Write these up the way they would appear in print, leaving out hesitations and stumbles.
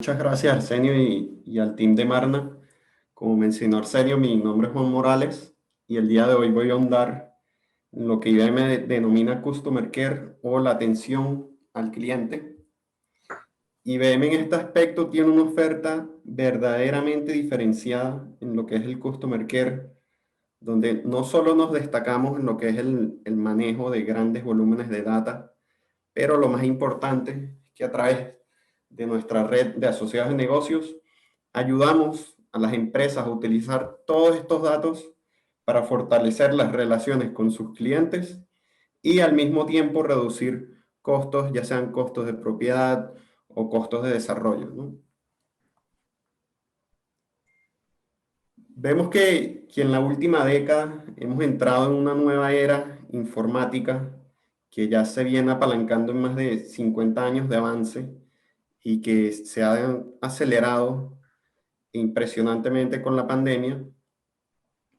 Muchas gracias, Arsenio, y al team de Marna. Como mencionó Arsenio, mi nombre es Juan Morales y el día de hoy voy a ahondar en lo que IBM denomina Customer Care o la atención al cliente. IBM en este aspecto tiene una oferta verdaderamente diferenciada en lo que es el Customer Care, donde no solo nos destacamos en lo que es el manejo de grandes volúmenes de data, pero lo más importante es que a través de nuestra red de asociados de negocios ayudamos a las empresas a utilizar todos estos datos para fortalecer las relaciones con sus clientes y al mismo tiempo reducir costos, ya sean costos de propiedad o costos de desarrollo, ¿no? Vemos que en la última década hemos entrado en una nueva era informática que ya se viene apalancando en más de 50 años de avance y que se ha acelerado impresionantemente con la pandemia.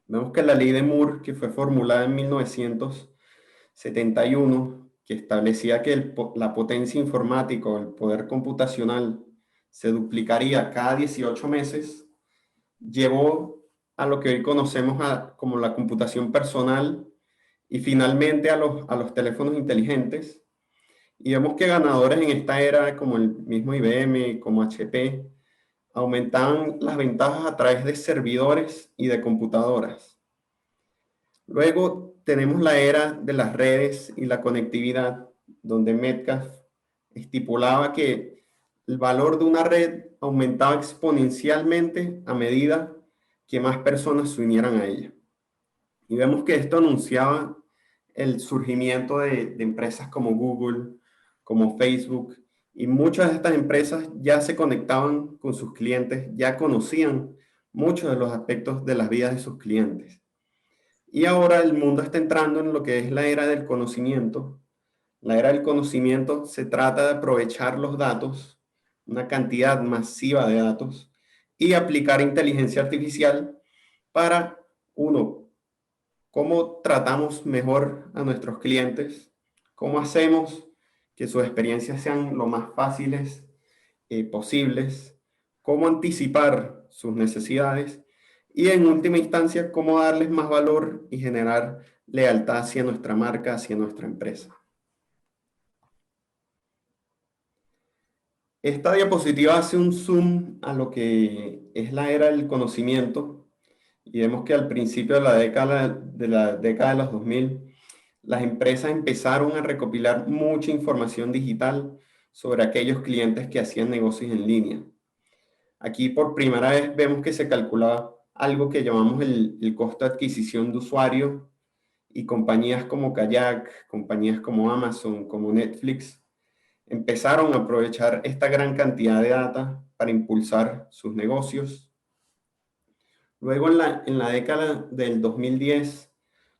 Vemos que la ley de Moore, que fue formulada en 1971, que establecía que la potencia informática o el poder computacional se duplicaría cada 18 meses, llevó a lo que hoy conocemos como la computación personal y finalmente a los teléfonos inteligentes. Y vemos que ganadores en esta era, como el mismo IBM, como HP, aumentaban las ventajas a través de servidores y de computadoras. Luego tenemos la era de las redes y la conectividad, donde Metcalfe estipulaba que el valor de una red aumentaba exponencialmente a medida que más personas se unieran a ella. Y vemos que esto anunciaba el surgimiento de empresas como Google, como Facebook, y muchas de estas empresas ya se conectaban con sus clientes, ya conocían muchos de los aspectos de las vidas de sus clientes. Y ahora el mundo está entrando en lo que es la era del conocimiento. La era del conocimiento se trata de aprovechar los datos, una cantidad masiva de datos, y aplicar inteligencia artificial para, uno, cómo tratamos mejor a nuestros clientes, cómo hacemos que sus experiencias sean lo más fáciles posibles, cómo anticipar sus necesidades y en última instancia cómo darles más valor y generar lealtad hacia nuestra marca, hacia nuestra empresa. Esta diapositiva hace un zoom a lo que es la era del conocimiento y vemos que al principio de la década de los 2000, las empresas empezaron a recopilar mucha información digital sobre aquellos clientes que hacían negocios en línea. Aquí por primera vez vemos que se calculaba algo que llamamos el costo de adquisición de usuario y compañías como Kayak, compañías como Amazon, como Netflix, empezaron a aprovechar esta gran cantidad de data para impulsar sus negocios. Luego en la década del 2010,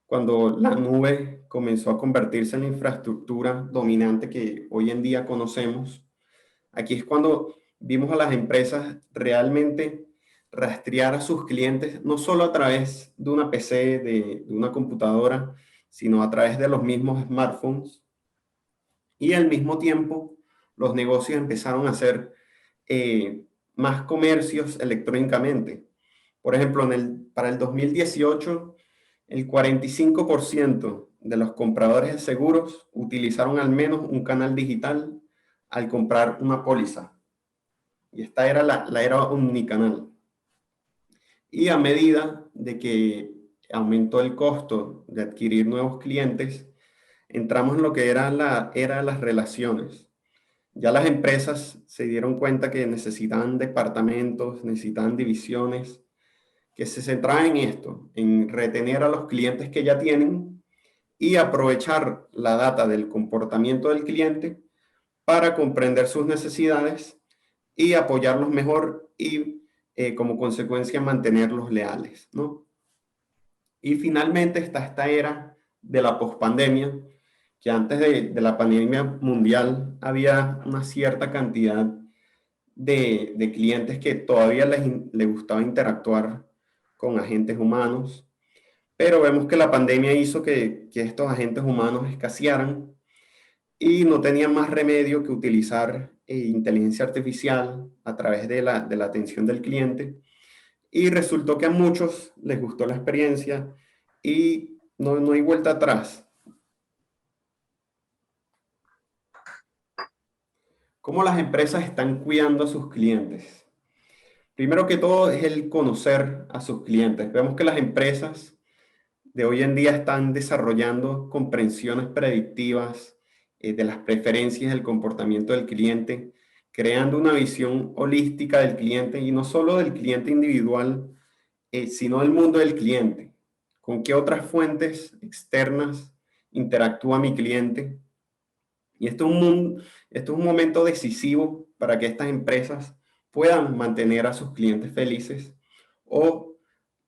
cuando la nube comenzó a convertirse en la infraestructura dominante que hoy en día conocemos, aquí es cuando vimos a las empresas realmente rastrear a sus clientes, no solo a través de una PC, de una computadora, sino a través de los mismos smartphones. Y al mismo tiempo, los negocios empezaron a hacer más comercios electrónicamente. Por ejemplo, para el 2018, el 45% de los compradores de seguros utilizaron al menos un canal digital al comprar una póliza. Y esta era la era omnicanal. Y a medida de que aumentó el costo de adquirir nuevos clientes, entramos en lo que era la era de las relaciones. Ya las empresas se dieron cuenta que necesitaban departamentos, necesitaban divisiones, que se centraban en esto, en retener a los clientes que ya tienen y aprovechar la data del comportamiento del cliente para comprender sus necesidades y apoyarlos mejor y como consecuencia mantenerlos leales, ¿no? Y finalmente está esta era de la pospandemia, que antes de la pandemia mundial había una cierta cantidad de clientes que todavía les gustaba interactuar con agentes humanos, pero vemos que la pandemia hizo que estos agentes humanos escasearan y no tenían más remedio que utilizar inteligencia artificial a través de la atención del cliente. Y resultó que a muchos les gustó la experiencia y no hay vuelta atrás. ¿Cómo las empresas están cuidando a sus clientes? Primero que todo es el conocer a sus clientes. Vemos que las empresas de hoy en día están desarrollando comprensiones predictivas de las preferencias del comportamiento del cliente, creando una visión holística del cliente y no solo del cliente individual, sino del mundo del cliente. ¿Con qué otras fuentes externas interactúa mi cliente? Y esto es un momento decisivo para que estas empresas puedan mantener a sus clientes felices o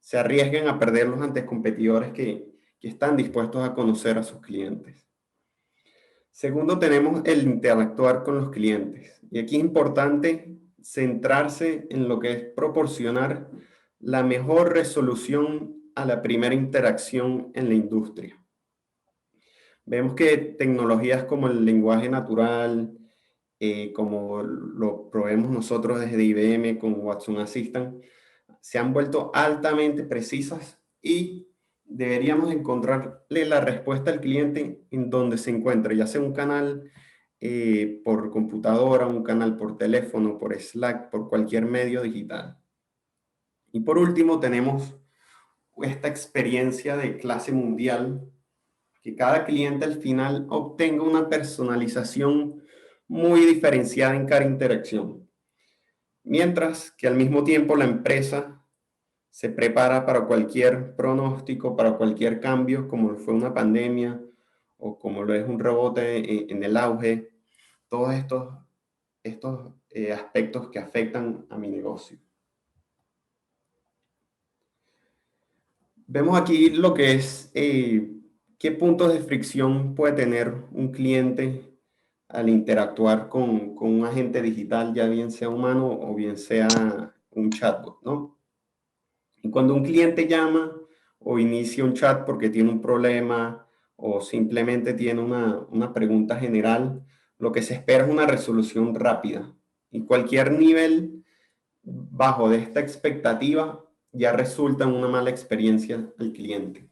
se arriesguen a perderlos ante competidores que están dispuestos a conocer a sus clientes. Segundo, tenemos el interactuar con los clientes. Y aquí es importante centrarse en lo que es proporcionar la mejor resolución a la primera interacción en la industria. Vemos que tecnologías como el lenguaje natural, como lo probemos nosotros desde IBM con Watson Assistant, se han vuelto altamente precisas y deberíamos encontrarle la respuesta al cliente en donde se encuentre, ya sea un canal por computadora, un canal por teléfono, por Slack, por cualquier medio digital. Y por último tenemos esta experiencia de clase mundial, que cada cliente al final obtenga una personalización muy diferenciada en cada interacción, mientras que al mismo tiempo la empresa se prepara para cualquier pronóstico, para cualquier cambio, como fue una pandemia o como lo es un rebote en el auge, todos estos aspectos que afectan a mi negocio. Vemos aquí lo que es qué puntos de fricción puede tener un cliente al interactuar con un agente digital, ya bien sea humano o bien sea un chatbot, ¿no? Y cuando un cliente llama o inicia un chat porque tiene un problema o simplemente tiene una pregunta general, lo que se espera es una resolución rápida. Y cualquier nivel bajo de esta expectativa ya resulta en una mala experiencia al cliente.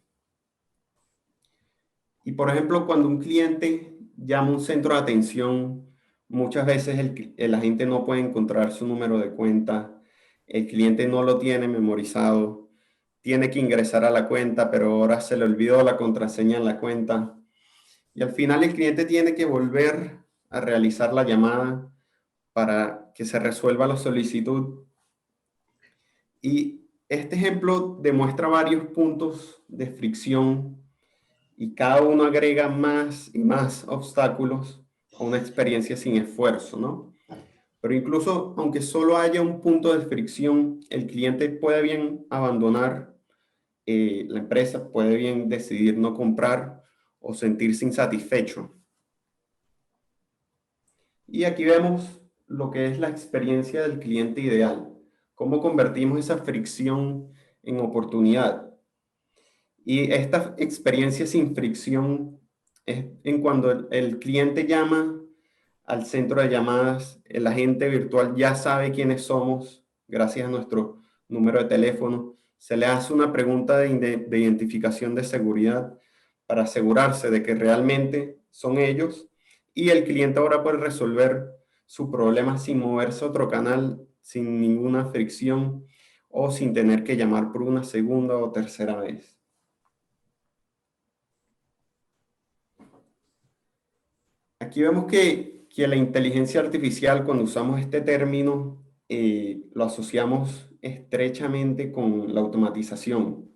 Y por ejemplo, cuando un cliente llama a un centro de atención, muchas veces el agente no puede encontrar su número de cuenta, el cliente no lo tiene memorizado, tiene que ingresar a la cuenta, pero ahora se le olvidó la contraseña en la cuenta. Y al final el cliente tiene que volver a realizar la llamada para que se resuelva la solicitud. Y este ejemplo demuestra varios puntos de fricción y cada uno agrega más y más obstáculos a una experiencia sin esfuerzo, ¿no? Pero incluso aunque solo haya un punto de fricción, el cliente puede bien abandonar la empresa, puede bien decidir no comprar o sentirse insatisfecho. Y aquí vemos lo que es la experiencia del cliente ideal, cómo convertimos esa fricción en oportunidad. Y esta experiencia sin fricción es en cuando el cliente llama al centro de llamadas, el agente virtual ya sabe quiénes somos gracias a nuestro número de teléfono. Se le hace una pregunta de identificación de seguridad para asegurarse de que realmente son ellos y el cliente ahora puede resolver su problema sin moverse a otro canal, sin ninguna fricción o sin tener que llamar por una segunda o tercera vez. Aquí vemos que la inteligencia artificial, cuando usamos este término, lo asociamos estrechamente con la automatización.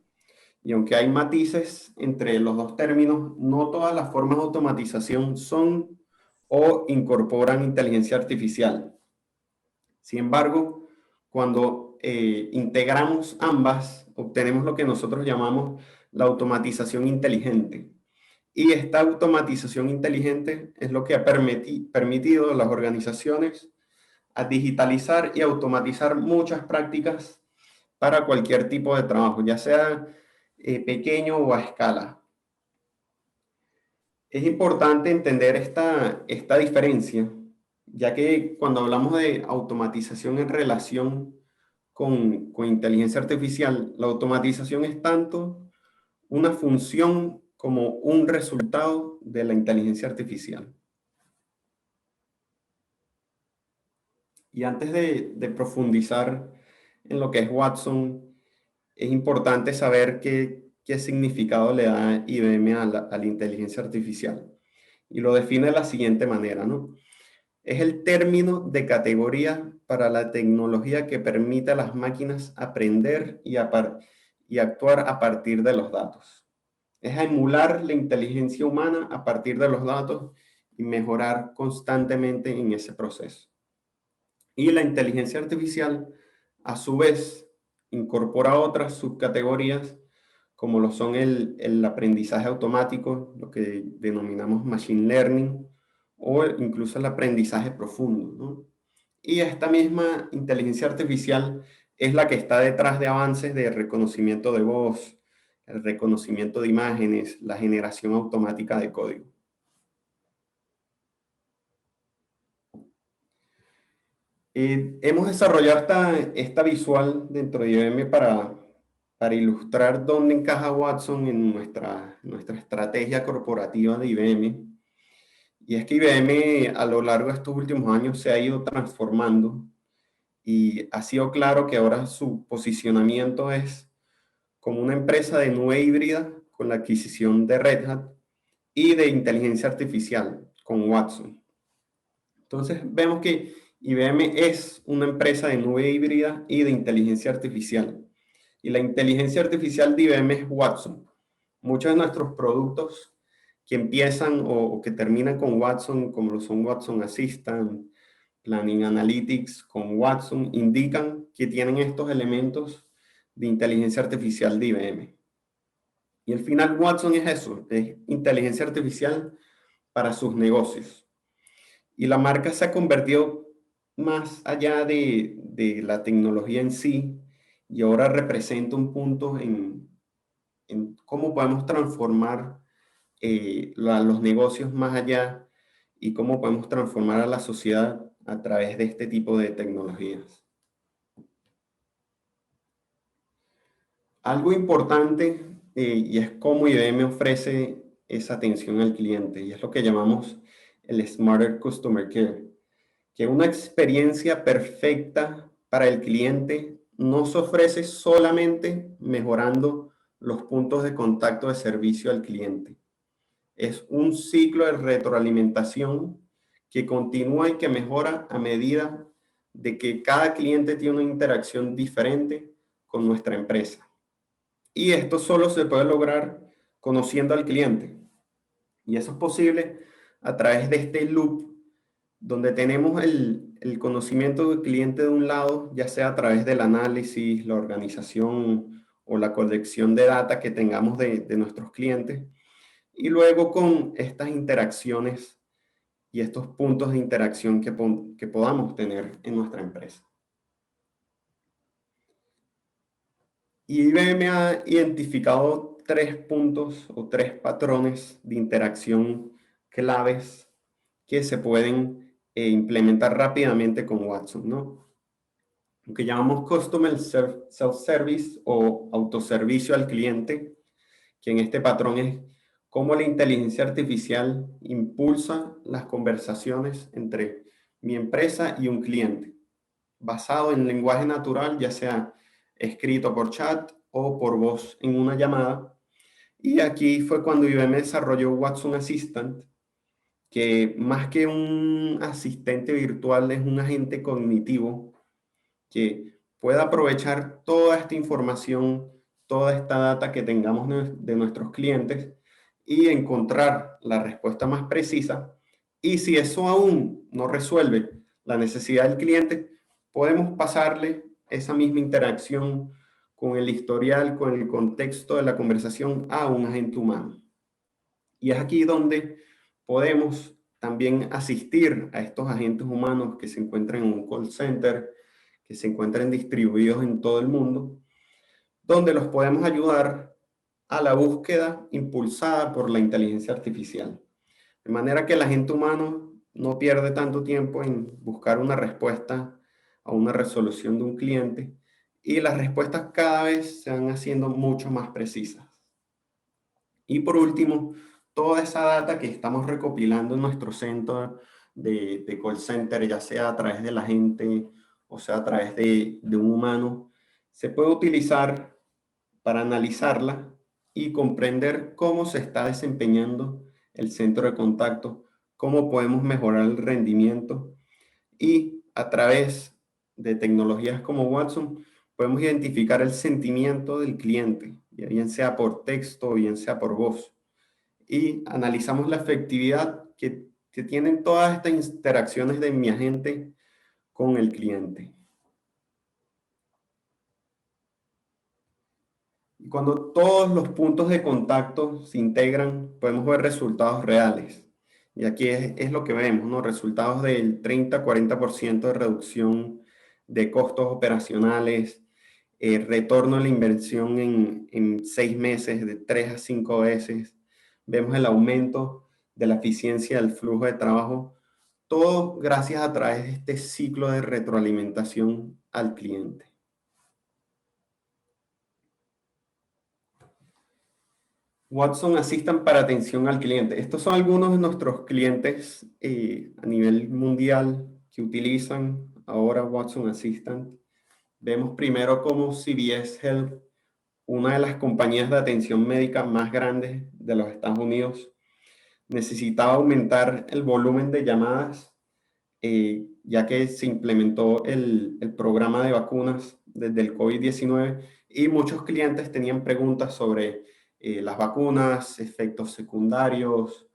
Y aunque hay matices entre los dos términos, no todas las formas de automatización son o incorporan inteligencia artificial. Sin embargo, cuando integramos ambas, obtenemos lo que nosotros llamamos la automatización inteligente. Y esta automatización inteligente es lo que ha permitido a las organizaciones a digitalizar y automatizar muchas prácticas para cualquier tipo de trabajo, ya sea pequeño o a escala. Es importante entender esta diferencia, ya que cuando hablamos de automatización en relación con inteligencia artificial, la automatización es tanto una función como un resultado de la inteligencia artificial. Y antes de profundizar en lo que es Watson, es importante saber qué significado le da IBM a la inteligencia artificial. Y lo define de la siguiente manera, ¿no? Es el término de categoría para la tecnología que permite a las máquinas aprender y actuar a partir de los datos. Es a emular la inteligencia humana a partir de los datos y mejorar constantemente en ese proceso. Y la inteligencia artificial, a su vez, incorpora otras subcategorías como lo son el aprendizaje automático, lo que denominamos machine learning, o incluso el aprendizaje profundo, ¿no? Y esta misma inteligencia artificial es la que está detrás de avances de reconocimiento de voz, el reconocimiento de imágenes, la generación automática de código. Hemos desarrollado esta visual dentro de IBM para ilustrar dónde encaja Watson en nuestra estrategia corporativa de IBM. Y es que IBM a lo largo de estos últimos años se ha ido transformando y ha sido claro que ahora su posicionamiento es como una empresa de nube híbrida con la adquisición de Red Hat y de inteligencia artificial con Watson. Entonces vemos que IBM es una empresa de nube híbrida y de inteligencia artificial. Y la inteligencia artificial de IBM es Watson. Muchos de nuestros productos que empiezan o que terminan con Watson, como lo son Watson Assistant, Planning Analytics con Watson, indican que tienen estos elementos de inteligencia artificial de IBM. Y al final Watson es eso, es inteligencia artificial para sus negocios. Y la marca se ha convertido más allá de la tecnología en sí y ahora representa un punto en cómo podemos transformar los negocios más allá y cómo podemos transformar a la sociedad a través de este tipo de tecnologías. Algo importante y es cómo IBM ofrece esa atención al cliente y es lo que llamamos el Smarter Customer Care, que una experiencia perfecta para el cliente no se ofrece solamente mejorando los puntos de contacto de servicio al cliente. Es un ciclo de retroalimentación que continúa y que mejora a medida de que cada cliente tiene una interacción diferente con nuestra empresa. Y esto solo se puede lograr conociendo al cliente. Y eso es posible a través de este loop donde tenemos el conocimiento del cliente de un lado, ya sea a través del análisis, la organización o la colección de data que tengamos de nuestros clientes, y luego con estas interacciones y estos puntos de interacción que podamos tener en nuestra empresa. Y IBM ha identificado 3 puntos o 3 patrones de interacción claves que se pueden implementar rápidamente con Watson, ¿no? Lo que llamamos Customer Self-Service o autoservicio al cliente, que en este patrón es cómo la inteligencia artificial impulsa las conversaciones entre mi empresa y un cliente, basado en lenguaje natural, ya sea escrito por chat o por voz en una llamada. Y aquí fue cuando IBM desarrolló Watson Assistant, que más que un asistente virtual es un agente cognitivo que pueda aprovechar toda esta información, toda esta data que tengamos de nuestros clientes y encontrar la respuesta más precisa. Y si eso aún no resuelve la necesidad del cliente, podemos pasarle esa misma interacción con el historial, con el contexto de la conversación a un agente humano. Y es aquí donde podemos también asistir a estos agentes humanos que se encuentran en un call center, que se encuentran distribuidos en todo el mundo, donde los podemos ayudar a la búsqueda impulsada por la inteligencia artificial. De manera que el agente humano no pierde tanto tiempo en buscar una respuesta a una resolución de un cliente y las respuestas cada vez se van haciendo mucho más precisas. Y por último, toda esa data que estamos recopilando en nuestro centro de call center, ya sea a través de la gente o sea a través de un humano, se puede utilizar para analizarla y comprender cómo se está desempeñando el centro de contacto, cómo podemos mejorar el rendimiento y a través de tecnologías como Watson podemos identificar el sentimiento del cliente, bien sea por texto o bien sea por voz. Y analizamos la efectividad que tienen todas estas interacciones de mi agente con el cliente. Y cuando todos los puntos de contacto se integran, podemos ver resultados reales. Y aquí es lo que vemos, ¿no? Resultados del 30-40% de reducción de costos operacionales, retorno a la inversión en 6 meses, de 3 a 5 veces. Vemos el aumento de la eficiencia del flujo de trabajo, todo gracias a través de este ciclo de retroalimentación al cliente. Watson Assistant para atención al cliente. Estos son algunos de nuestros clientes a nivel mundial que utilizan ahora Watson Assistant. Vemos primero como CVS Health, una de las compañías de atención médica más grandes de los Estados Unidos, necesitaba aumentar el volumen de llamadas, ya que se implementó el programa de vacunas desde el COVID-19 y muchos clientes tenían preguntas sobre las vacunas, efectos secundarios,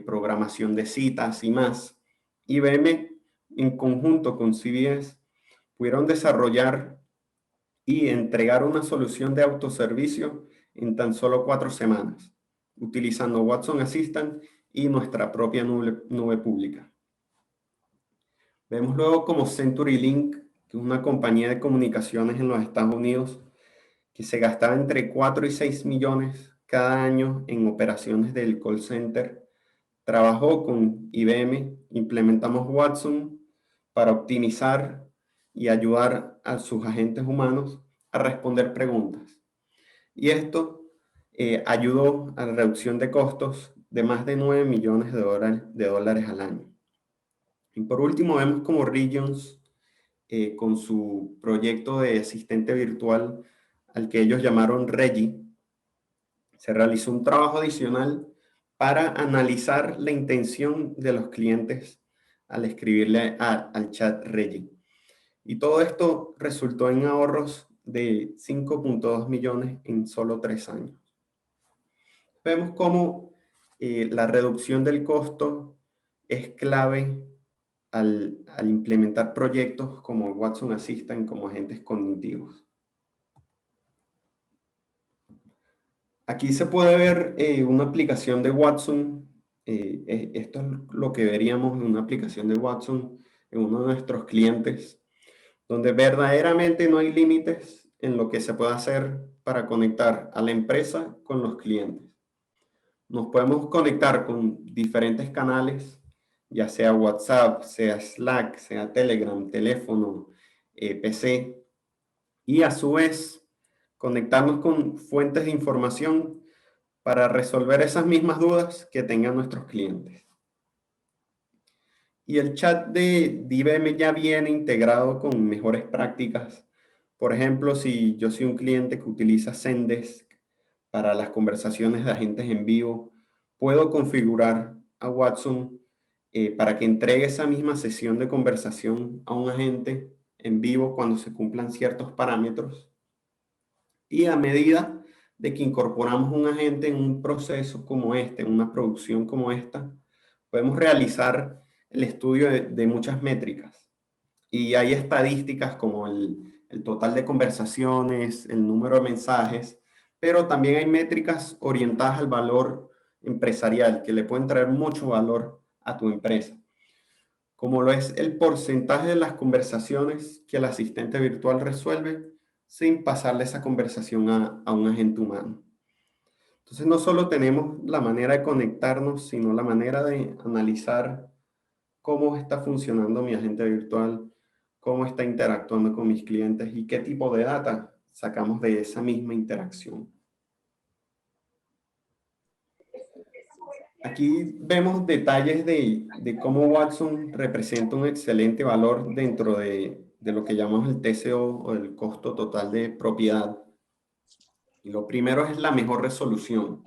programación de citas y más. IBM, en conjunto con CVS, pudieron desarrollar y entregar una solución de autoservicio en tan solo 4 semanas, utilizando Watson Assistant y nuestra propia nube pública. Vemos luego como CenturyLink, que es una compañía de comunicaciones en los Estados Unidos, que se gastaba entre 4 y 6 millones cada año en operaciones del call center. Trabajó con IBM, implementamos Watson para optimizar y ayudar a sus agentes humanos a responder preguntas. Y esto ayudó a la reducción de costos de más de 9 millones de dólares al año. Y por último vemos como Regions, con su proyecto de asistente virtual al que ellos llamaron Reggie, se realizó un trabajo adicional para analizar la intención de los clientes al escribirle al chat Reggie. Y todo esto resultó en ahorros de 5.2 millones en solo 3 años. Vemos cómo la reducción del costo es clave al implementar proyectos como Watson Assistant como agentes cognitivos. Aquí se puede ver una aplicación de Watson. Esto es lo que veríamos en una aplicación de Watson en uno de nuestros clientes, donde verdaderamente no hay límites en lo que se puede hacer para conectar a la empresa con los clientes. Nos podemos conectar con diferentes canales, ya sea WhatsApp, sea Slack, sea Telegram, teléfono, PC, y a su vez conectarnos con fuentes de información para resolver esas mismas dudas que tengan nuestros clientes. Y el chat de IBM ya viene integrado con mejores prácticas. Por ejemplo, si yo soy un cliente que utiliza Zendesk para las conversaciones de agentes en vivo, puedo configurar a Watson para que entregue esa misma sesión de conversación a un agente en vivo cuando se cumplan ciertos parámetros. Y a medida de que incorporamos un agente en un proceso como este, en una producción como esta, podemos realizar el estudio de muchas métricas. Y hay estadísticas como el total de conversaciones, el número de mensajes, pero también hay métricas orientadas al valor empresarial que le pueden traer mucho valor a tu empresa, como lo es el porcentaje de las conversaciones que el asistente virtual resuelve sin pasarle esa conversación a un agente humano. Entonces no solo tenemos la manera de conectarnos, sino la manera de analizar cómo está funcionando mi agente virtual, cómo está interactuando con mis clientes y qué tipo de data sacamos de esa misma interacción. Aquí vemos detalles de cómo Watson representa un excelente valor dentro de lo que llamamos el TCO o el costo total de propiedad. Y lo primero es la mejor resolución.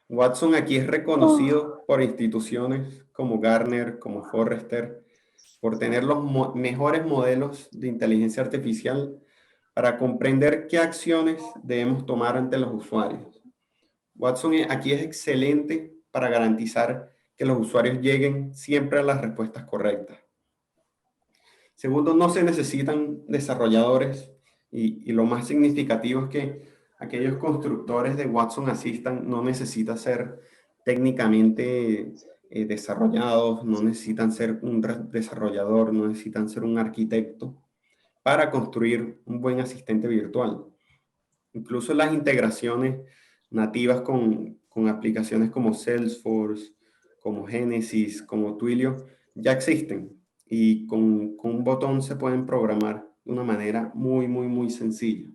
Watson aquí es reconocido por instituciones como Gartner, como Forrester, por tener los mejores modelos de inteligencia artificial para comprender qué acciones debemos tomar ante los usuarios. Watson aquí es excelente para garantizar que los usuarios lleguen siempre a las respuestas correctas. Segundo, no se necesitan desarrolladores y lo más significativo es que aquellos constructores de Watson Assistant no necesitan ser técnicamente desarrollados, no necesitan ser un desarrollador, no necesitan ser un arquitecto para construir un buen asistente virtual. Incluso las integraciones nativas con aplicaciones como Salesforce, como Genesis, como Twilio, ya existen y con un botón se pueden programar de una manera muy sencilla.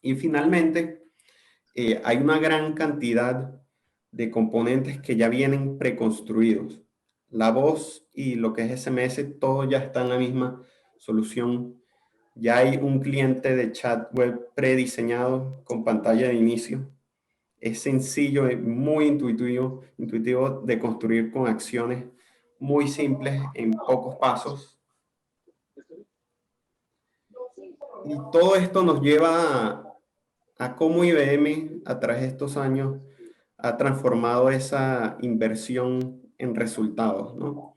Y finalmente, hay una gran cantidad de componentes que ya vienen preconstruidos. La voz y lo que es SMS, todo ya está en la misma solución. Ya hay un cliente de chat web prediseñado con pantalla de inicio. Es sencillo, es muy intuitivo de construir con acciones muy simples en pocos pasos. Y todo esto nos lleva a cómo IBM a través de estos años ha transformado esa inversión en resultados, ¿no?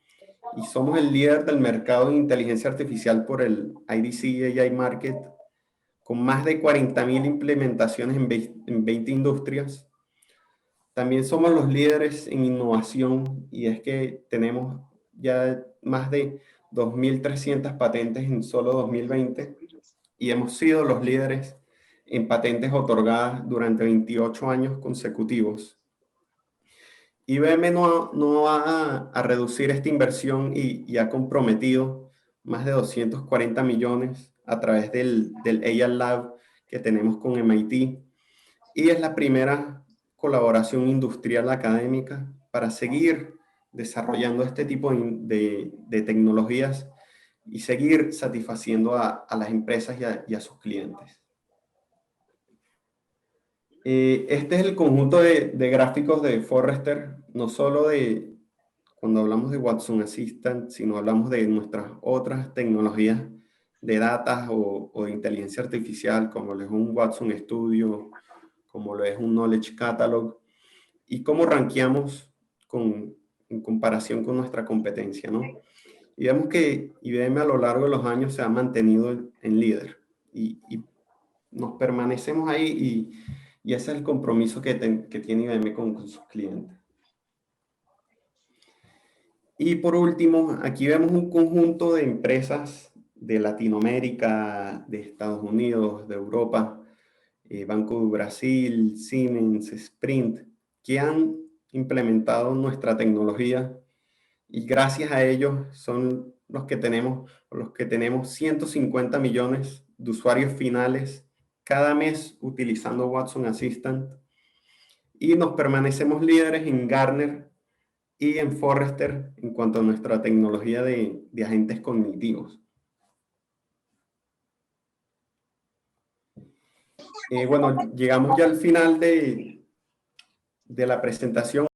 Y somos el líder del mercado de inteligencia artificial por el IDC AI Market, con más de 40.000 implementaciones en 20 industrias. También somos los líderes en innovación y es que tenemos ya más de 2.300 patentes en solo 2020 y hemos sido los líderes en patentes otorgadas durante 28 años consecutivos. IBM no va a reducir esta inversión y ha comprometido más de 240 millones a través del AI Lab que tenemos con MIT y es la primera colaboración industrial académica para seguir desarrollando este tipo de tecnologías y seguir satisfaciendo a las empresas y a sus clientes. Este es el conjunto de gráficos de Forrester, no solo de cuando hablamos de Watson Assistant, sino hablamos de nuestras otras tecnologías de datos o de inteligencia artificial, como lo es un Watson Studio, como lo es un Knowledge Catalog, y cómo rankeamos en comparación con nuestra competencia, ¿no? Y vemos que IBM a lo largo de los años se ha mantenido en líder y nos permanecemos ahí y ese es el compromiso que tiene IBM con sus clientes. Y por último, aquí vemos un conjunto de empresas de Latinoamérica, de Estados Unidos, de Europa, Banco de Brasil, Siemens, Sprint, que han implementado nuestra tecnología y gracias a ellos son los que tenemos 150 millones de usuarios finales cada mes utilizando Watson Assistant y nos permanecemos líderes en Gartner y en Forrester en cuanto a nuestra tecnología de agentes cognitivos. Bueno, llegamos ya al final de la presentación.